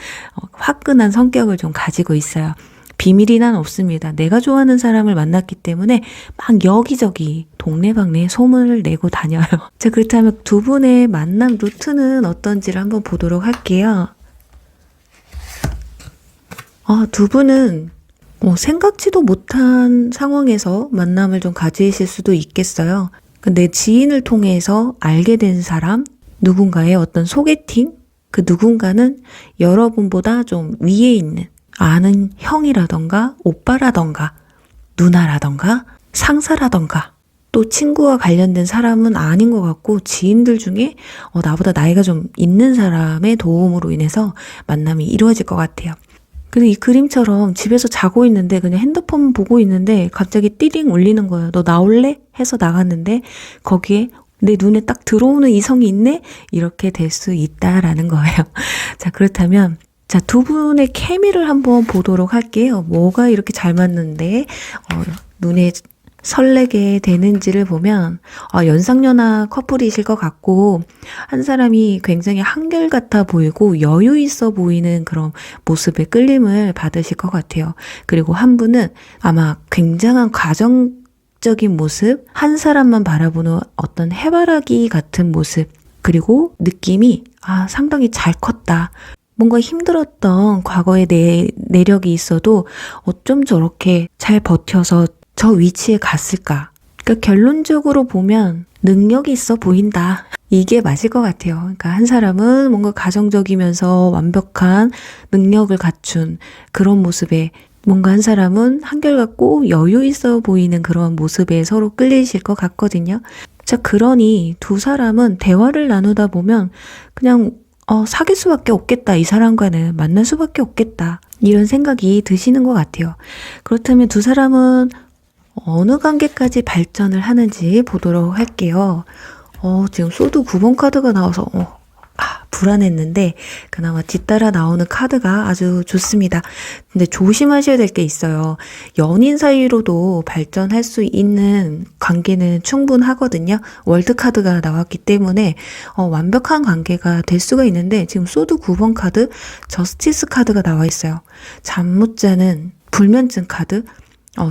화끈한 성격을 좀 가지고 있어요. 비밀이 난 없습니다. 내가 좋아하는 사람을 만났기 때문에 막 여기저기 동네방네 소문을 내고 다녀요. 자, 그렇다면 두 분의 만남 루트는 어떤지를 한번 보도록 할게요. 두 분은 생각지도 못한 상황에서 만남을 좀 가지실 수도 있겠어요. 내 지인을 통해서 알게 된 사람, 누군가의 어떤 소개팅, 그 누군가는 여러분보다 좀 위에 있는 아는 형이라던가 오빠라던가 누나라던가 상사라던가, 또 친구와 관련된 사람은 아닌 것 같고 지인들 중에 나보다 나이가 좀 있는 사람의 도움으로 인해서 만남이 이루어질 것 같아요. 근데 이 그림처럼 집에서 자고 있는데 그냥 핸드폰 보고 있는데 갑자기 띠링 울리는 거예요. 너 나올래? 해서 나갔는데 거기에 내 눈에 딱 들어오는 이성이 있네? 이렇게 될 수 있다라는 거예요. 자, 그렇다면 자, 두 분의 케미를 한번 보도록 할게요. 뭐가 이렇게 잘 맞는데 눈에 설레게 되는지를 보면 연상연하 커플이실 것 같고, 한 사람이 굉장히 한결같아 보이고 여유 있어 보이는 그런 모습에 끌림을 받으실 것 같아요. 그리고 한 분은 아마 굉장한 가정적인 모습, 한 사람만 바라보는 어떤 해바라기 같은 모습, 그리고 느낌이 상당히 잘 컸다. 뭔가 힘들었던 과거의 내력이 있어도 어쩜 저렇게 잘 버텨서 저 위치에 갔을까? 그러니까 결론적으로 보면 능력이 있어 보인다. 이게 맞을 것 같아요. 그러니까 한 사람은 뭔가 가정적이면서 완벽한 능력을 갖춘 그런 모습에, 뭔가 한 사람은 한결같고 여유 있어 보이는 그런 모습에 서로 끌리실 것 같거든요. 자, 그러니 두 사람은 대화를 나누다 보면 그냥 사귈 수밖에 없겠다. 이 사람과는 만날 수밖에 없겠다. 이런 생각이 드시는 것 같아요. 그렇다면 두 사람은 어느 관계까지 발전을 하는지 보도록 할게요. 지금 소드 9번 카드가 나와서 불안했는데 그나마 뒤따라 나오는 카드가 아주 좋습니다. 근데 조심하셔야 될 게 있어요. 연인 사이로도 발전할 수 있는 관계는 충분하거든요. 월드 카드가 나왔기 때문에 완벽한 관계가 될 수가 있는데 지금 소드 9번 카드, 저스티스 카드가 나와 있어요. 잠 못 자는 불면증 카드.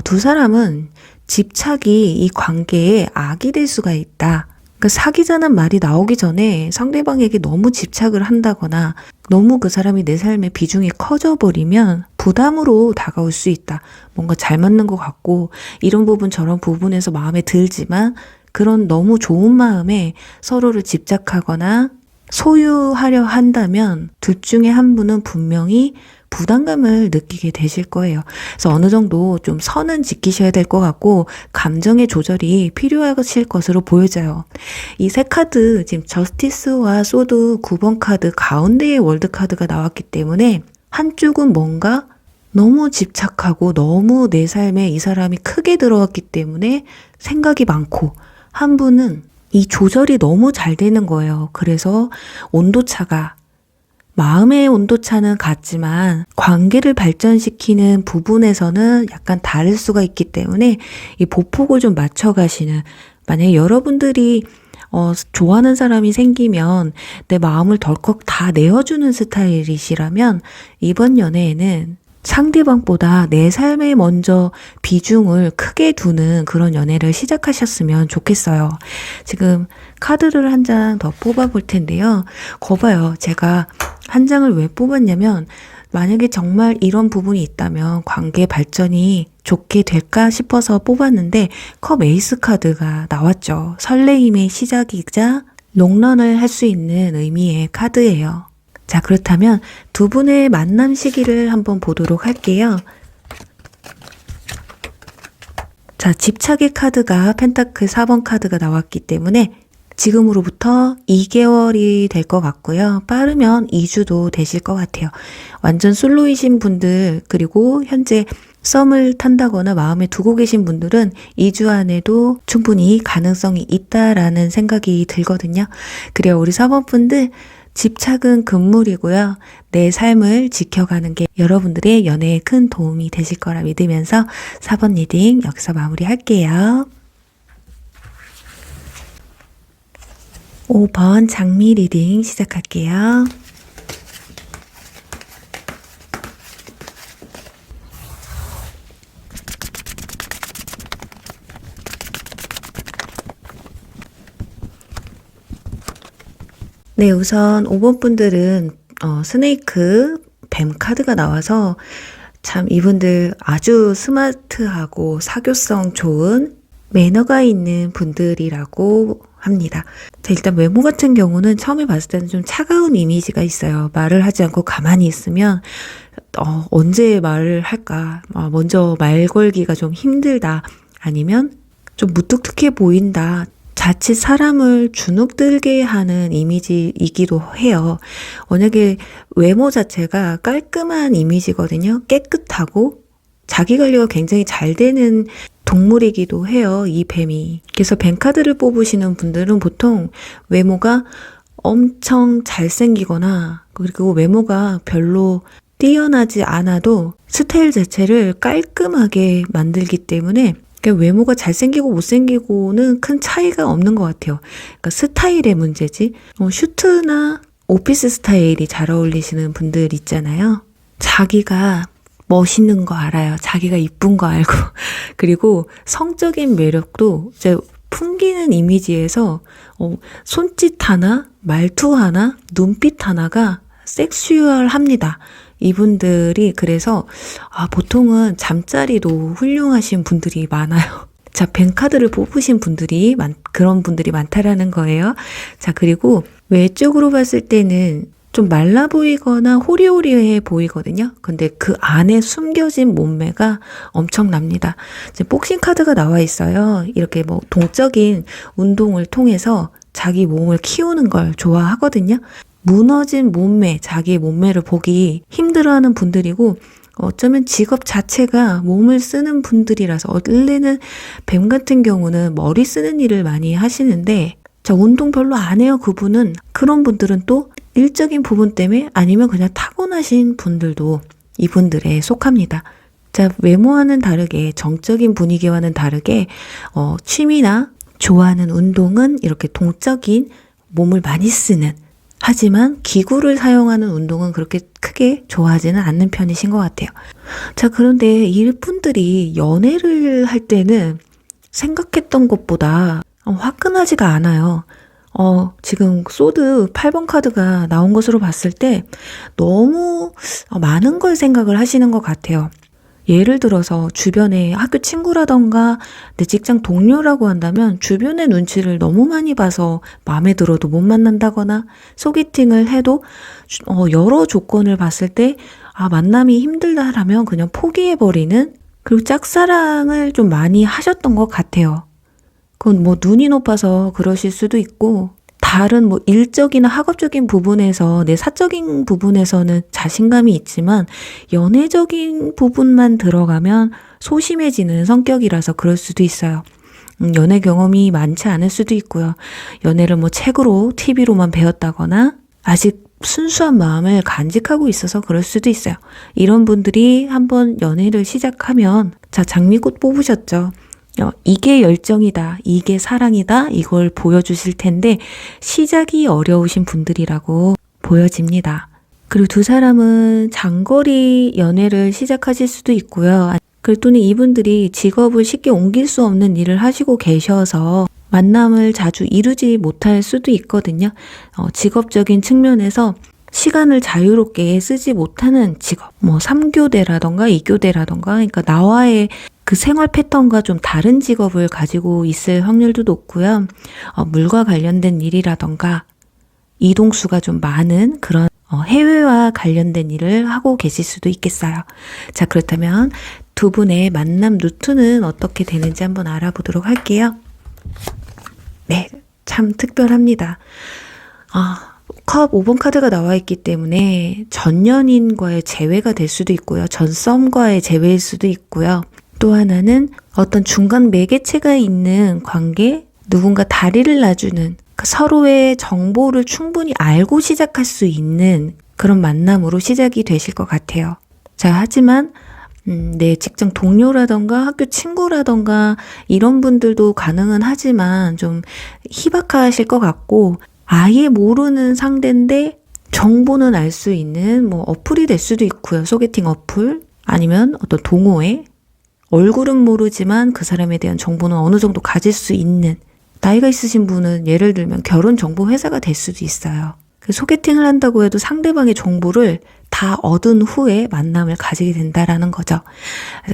두 사람은 집착이 이 관계에 악이 될 수가 있다. 사귀자는 말이 나오기 전에 상대방에게 너무 집착을 한다거나 너무 그 사람이 내 삶의 비중이 커져버리면 부담으로 다가올 수 있다. 뭔가 잘 맞는 것 같고 이런 부분 저런 부분에서 마음에 들지만 그런 너무 좋은 마음에 서로를 집착하거나 소유하려 한다면 둘 중에 한 분은 분명히 부담감을 느끼게 되실 거예요. 그래서 어느 정도 좀 선은 지키셔야 될 것 같고 감정의 조절이 필요하실 것으로 보여져요. 이 세 카드 지금 저스티스와 소드 9번 카드 가운데에 월드 카드가 나왔기 때문에 한쪽은 뭔가 너무 집착하고 너무 내 삶에 이 사람이 크게 들어왔기 때문에 생각이 많고 한 분은 이 조절이 너무 잘 되는 거예요. 그래서 온도차가 마음의 온도차는 같지만 관계를 발전시키는 부분에서는 약간 다를 수가 있기 때문에 이 보폭을 좀 맞춰가시는, 만약에 여러분들이 좋아하는 사람이 생기면 내 마음을 덜컥 다 내어주는 스타일이시라면 이번 연애에는 상대방보다 내 삶에 먼저 비중을 크게 두는 그런 연애를 시작하셨으면 좋겠어요. 지금 카드를 한 장 더 뽑아 볼 텐데요. 거봐요. 제가 한 장을 왜 뽑았냐면 만약에 정말 이런 부분이 있다면 관계 발전이 좋게 될까 싶어서 뽑았는데 컵 에이스 카드가 나왔죠. 설레임의 시작이자 롱런을 할 수 있는 의미의 카드예요. 자, 그렇다면 두 분의 만남 시기를 한번 보도록 할게요. 자, 집착의 카드가 펜타클 4번 카드가 나왔기 때문에 지금으로부터 2개월이 될 것 같고요. 빠르면 2주도 되실 것 같아요. 완전 솔로이신 분들, 그리고 현재 썸을 탄다거나 마음에 두고 계신 분들은 2주 안에도 충분히 가능성이 있다라는 생각이 들거든요. 그래요, 우리 4번 분들 집착은 금물이고요. 내 삶을 지켜가는 게 여러분들의 연애에 큰 도움이 되실 거라 믿으면서 4번 리딩 여기서 마무리할게요. 5번 장미 리딩 시작할게요. 네, 우선 5번 분들은 스네이크 뱀 카드가 나와서 참 이분들 아주 스마트하고 사교성 좋은 매너가 있는 분들이라고 합니다. 자, 일단 외모 같은 경우는 처음에 봤을 때는 좀 차가운 이미지가 있어요. 말을 하지 않고 가만히 있으면 언제 말을 할까? 먼저 말 걸기가 좀 힘들다. 아니면 좀 무뚝뚝해 보인다. 자칫 사람을 주눅들게 하는 이미지이기도 해요. 만약에 외모 자체가 깔끔한 이미지거든요. 깨끗하고 자기 관리가 굉장히 잘 되는 동물이기도 해요, 이 뱀이. 그래서 뱀 카드를 뽑으시는 분들은 보통 외모가 엄청 잘생기거나 그리고 외모가 별로 뛰어나지 않아도 스타일 자체를 깔끔하게 만들기 때문에 외모가 잘생기고 못생기고는 큰 차이가 없는 것 같아요. 그러니까 스타일의 문제지. 슈트나 오피스 스타일이 잘 어울리시는 분들 있잖아요. 자기가 멋있는 거 알아요. 자기가 이쁜 거 알고. 그리고 성적인 매력도 이제 풍기는 이미지에서 손짓 하나, 말투 하나, 눈빛 하나가 섹슈얼합니다. 이분들이 그래서 보통은 잠자리도 훌륭하신 분들이 많아요. 자, 뱀 카드를 뽑으신 분들이 그런 분들이 많다라는 거예요. 자, 그리고 외적으로 봤을 때는 좀 말라 보이거나 호리호리해 보이거든요. 근데 그 안에 숨겨진 몸매가 엄청납니다. 지금 복싱 카드가 나와 있어요. 이렇게 동적인 운동을 통해서 자기 몸을 키우는 걸 좋아하거든요. 무너진 몸매, 자기의 몸매를 보기 힘들어하는 분들이고 어쩌면 직업 자체가 몸을 쓰는 분들이라서 원래는 뱀 같은 경우는 머리 쓰는 일을 많이 하시는데 자, 운동 별로 안 해요. 그분은 그런 분들은 또 일적인 부분 때문에 아니면 그냥 타고나신 분들도 이분들에 속합니다. 자, 외모와는 다르게 정적인 분위기와는 다르게 취미나 좋아하는 운동은 이렇게 동적인 몸을 많이 쓰는 하지만 기구를 사용하는 운동은 그렇게 크게 좋아하지는 않는 편이신 것 같아요. 자, 그런데 이분들이 연애를 할 때는 생각했던 것보다 화끈하지가 않아요. 지금 소드 8번 카드가 나온 것으로 봤을 때 너무 많은 걸 생각을 하시는 것 같아요. 예를 들어서 주변에 학교 친구라던가 내 직장 동료라고 한다면 주변의 눈치를 너무 많이 봐서 마음에 들어도 못 만난다거나 소개팅을 해도 여러 조건을 봤을 때 만남이 힘들다라면 그냥 포기해버리는 그리고 짝사랑을 좀 많이 하셨던 것 같아요. 그건 뭐 눈이 높아서 그러실 수도 있고 다른 뭐 일적이나 학업적인 부분에서 내 사적인 부분에서는 자신감이 있지만 연애적인 부분만 들어가면 소심해지는 성격이라서 그럴 수도 있어요. 연애 경험이 많지 않을 수도 있고요. 연애를 뭐 책으로 TV로만 배웠다거나 아직 순수한 마음을 간직하고 있어서 그럴 수도 있어요. 이런 분들이 한번 연애를 시작하면 자, 장미꽃 뽑으셨죠. 이게 열정이다, 이게 사랑이다, 이걸 보여주실 텐데 시작이 어려우신 분들이라고 보여집니다. 그리고 두 사람은 장거리 연애를 시작하실 수도 있고요. 그리고 또는 이분들이 직업을 쉽게 옮길 수 없는 일을 하시고 계셔서 만남을 자주 이루지 못할 수도 있거든요. 직업적인 측면에서 시간을 자유롭게 쓰지 못하는 직업, 뭐 3교대라던가 2교대라던가 그러니까 나와의 그 생활 패턴과 좀 다른 직업을 가지고 있을 확률도 높고요. 물과 관련된 일이라던가 이동수가 좀 많은 그런 해외와 관련된 일을 하고 계실 수도 있겠어요. 자, 그렇다면 두 분의 만남 루트는 어떻게 되는지 한번 알아보도록 할게요. 네, 참 특별합니다. 컵 5번 카드가 나와 있기 때문에 전 연인과의 재회가 될 수도 있고요. 전 썸과의 재회일 수도 있고요. 또 하나는 어떤 중간 매개체가 있는 관계, 누군가 다리를 놔주는 서로의 정보를 충분히 알고 시작할 수 있는 그런 만남으로 시작이 되실 것 같아요. 자, 하지만 내 직장 동료라던가 학교 친구라던가 이런 분들도 가능은 하지만 좀 희박하실 것 같고 아예 모르는 상대인데 정보는 알 수 있는 뭐 어플이 될 수도 있고요. 소개팅 어플 아니면 어떤 동호회 얼굴은 모르지만 그 사람에 대한 정보는 어느 정도 가질 수 있는 나이가 있으신 분은 예를 들면 결혼정보회사가 될 수도 있어요. 소개팅을 한다고 해도 상대방의 정보를 다 얻은 후에 만남을 가지게 된다라는 거죠.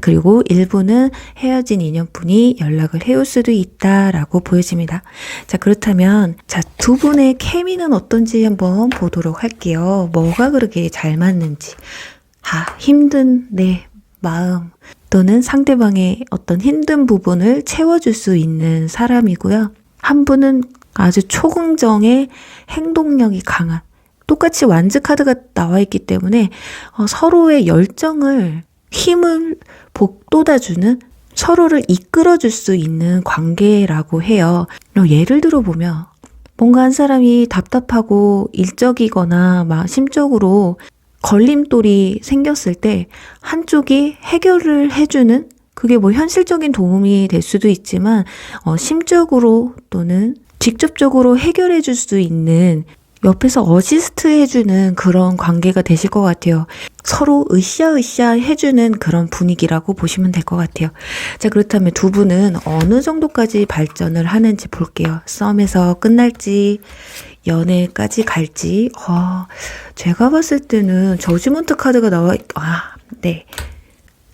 그리고 일부는 헤어진 인연분이 연락을 해올 수도 있다라고 보여집니다. 자, 그렇다면 두 분의 케미는 어떤지 한번 보도록 할게요. 뭐가 그렇게 잘 맞는지. 힘든 내 마음 또는 상대방의 어떤 힘든 부분을 채워줄 수 있는 사람이고요. 한 분은 아주 초긍정의 행동력이 강한 똑같이 완즈 카드가 나와 있기 때문에 서로의 열정을 힘을 북돋아주는 서로를 이끌어줄 수 있는 관계라고 해요. 예를 들어보면 뭔가 한 사람이 답답하고 일적이거나 막 심적으로 걸림돌이 생겼을 때 한쪽이 해결을 해주는 그게 뭐 현실적인 도움이 될 수도 있지만 심적으로 또는 직접적으로 해결해 줄 수 있는 옆에서 어시스트 해주는 그런 관계가 되실 것 같아요. 서로 으쌰으쌰 해주는 그런 분위기라고 보시면 될 것 같아요. 자, 그렇다면 두 분은 어느 정도까지 발전을 하는지 볼게요. 썸에서 끝날지 연애까지 갈지. 제가 봤을 때는 저지먼트 카드가 네.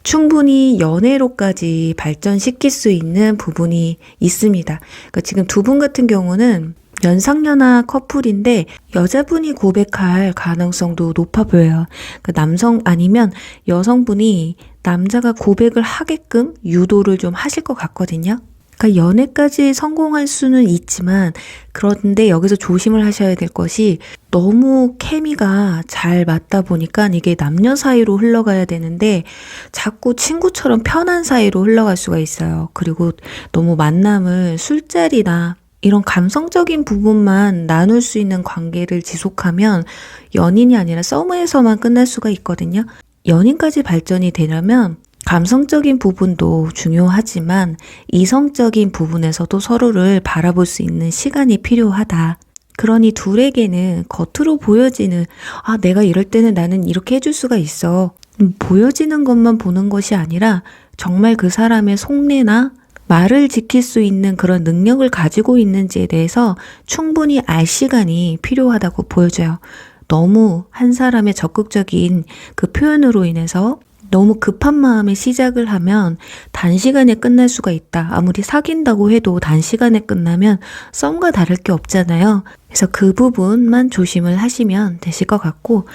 충분히 연애로까지 발전시킬 수 있는 부분이 있습니다. 그러니까 지금 두 분 같은 경우는 연상연하 커플인데 여자분이 고백할 가능성도 높아 보여요. 그러니까 남성 아니면 여성분이 남자가 고백을 하게끔 유도를 좀 하실 것 같거든요. 그러니까 연애까지 성공할 수는 있지만 그런데 여기서 조심을 하셔야 될 것이 너무 케미가 잘 맞다 보니까 이게 남녀 사이로 흘러가야 되는데 자꾸 친구처럼 편한 사이로 흘러갈 수가 있어요. 그리고 너무 만남을 술자리나 이런 감성적인 부분만 나눌 수 있는 관계를 지속하면 연인이 아니라 썸에서만 끝날 수가 있거든요. 연인까지 발전이 되려면 감성적인 부분도 중요하지만 이성적인 부분에서도 서로를 바라볼 수 있는 시간이 필요하다. 그러니 둘에게는 겉으로 보여지는 내가 이럴 때는 나는 이렇게 해줄 수가 있어. 보여지는 것만 보는 것이 아니라 정말 그 사람의 속내나 말을 지킬 수 있는 그런 능력을 가지고 있는지에 대해서 충분히 알 시간이 필요하다고 보여져요. 너무 한 사람의 적극적인 그 표현으로 인해서 너무 급한 마음에 시작을 하면 단시간에 끝날 수가 있다. 아무리 사귄다고 해도 단시간에 끝나면 썸과 다를 게 없잖아요. 그래서 그 부분만 조심을 하시면 되실 것 같고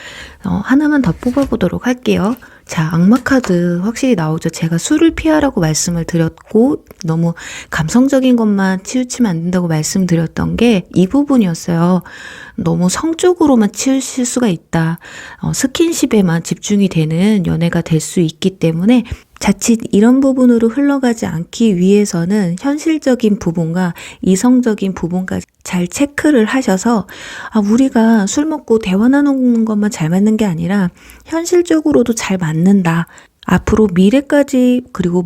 하나만 더 뽑아보도록 할게요. 자, 악마 카드 확실히 나오죠. 제가 술을 피하라고 말씀을 드렸고 너무 감성적인 것만 치우치면 안 된다고 말씀드렸던 게 이 부분이었어요. 너무 성 쪽으로만 치우칠 수가 있다. 스킨십에만 집중이 되는 연애가 될 수 있기 때문에 자칫 이런 부분으로 흘러가지 않기 위해서는 현실적인 부분과 이성적인 부분까지 잘 체크를 하셔서 우리가 술 먹고 대화 나누는 것만 잘 맞는 게 아니라 현실적으로도 잘 맞는다. 앞으로 미래까지 그리고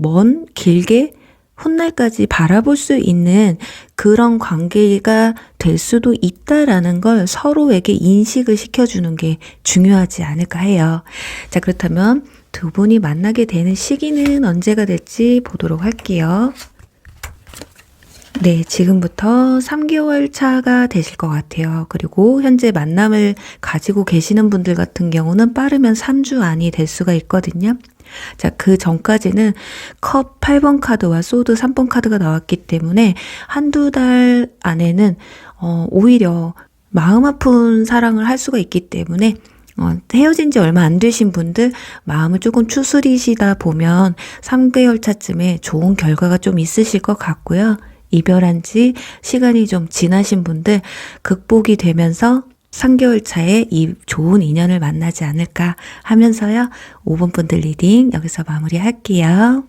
길게 훗날까지 바라볼 수 있는 그런 관계가 될 수도 있다라는 걸 서로에게 인식을 시켜주는 게 중요하지 않을까 해요. 자, 그렇다면 두 분이 만나게 되는 시기는 언제가 될지 보도록 할게요. 네, 지금부터 3개월 차가 되실 것 같아요. 그리고 현재 만남을 가지고 계시는 분들 같은 경우는 빠르면 3주 안이 될 수가 있거든요. 자, 그 전까지는 컵 8번 카드와 소드 3번 카드가 나왔기 때문에 한두 달 안에는 오히려 마음 아픈 사랑을 할 수가 있기 때문에 헤어진 지 얼마 안 되신 분들 마음을 조금 추스리시다 보면 3개월 차쯤에 좋은 결과가 좀 있으실 것 같고요. 이별한 지 시간이 좀 지나신 분들 극복이 되면서 3개월 차에 이 좋은 인연을 만나지 않을까 하면서요. 5번 분들 리딩 여기서 마무리할게요.